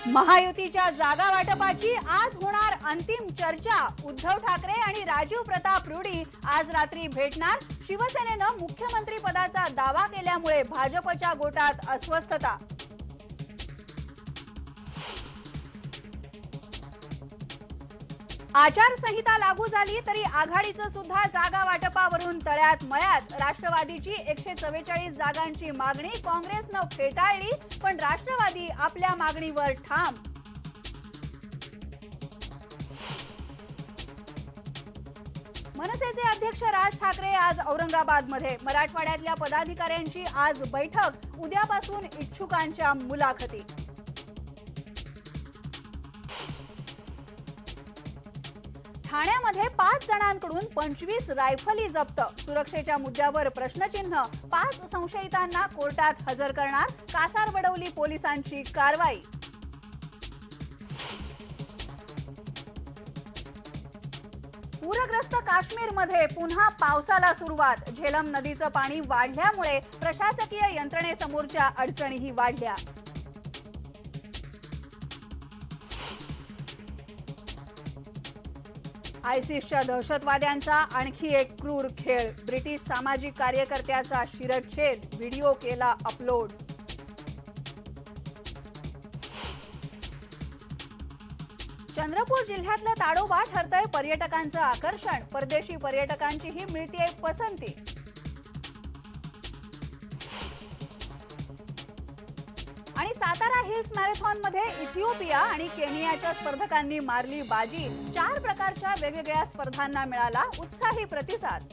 महायुतीच्या जागा वाटपाची आज होणार अंतिम चर्चा। उद्धव ठाकरे आणि राजीव प्रताप रूडी आज रात्री भेटणार। शिवसेनेनं मुख्यमंत्री पदाचा दावा केल्यामुळे भाजपच्या गोटात अस्वस्थता। आचारसंहिता लागू झाली तरी आघाडीचं सुद्धा जागा वाटपावरून तळ्यात मळ्यात। राष्ट्रवादीची 144 जागांची मागणी काँग्रेसनं फेटाळली, पण राष्ट्रवादी आपल्या मागणीवर ठाम। मनसेचे अध्यक्ष राज ठाकरे आज औरंगाबादमध्ये। मराठवाड्यातल्या पदाधिकाऱ्यांची आज बैठक, उद्यापासून इच्छुकांच्या मुलाखती। ठाण्यामध्ये 5 जणांकडून 25 रायफली जप्त। सुरक्षेच्या मुद्द्यावर प्रश्नचिन्ह। 5 संशयितांना कोर्टात हजर करणार। कासारवडवली पोलिसांची कारवाई। पूरग्रस्त काश्मीरमध्ये पुन्हा पावसाला सुरुवात। झेलम नदीचं पाणी वाढल्यामुळे प्रशासकीय यंत्रणेसमोरच्या अडचणीही वाढल्या। आयसिसच्या दहशतवाद्यांचा आणखी एक क्रूर खेळ। ब्रिटिश सामाजिक कार्यकर्त्याचा शिरच्छेद, व्हिडिओ केला अपलोड। चंद्रपूर जिल्ह्यातलं ताडोबा ठरतंय पर्यटकांचं आकर्षण। परदेशी पर्यटकांचीही मिळतेय पसंती। आणि सातारा हिल्स मॅरेथॉनमध्ये इथिओपिया आणि केनियाच्या स्पर्धकांनी मारली बाजी। 4 प्रकारच्या वेगवेगळ्या स्पर्धांना मिळाला उत्साही प्रतिसाद।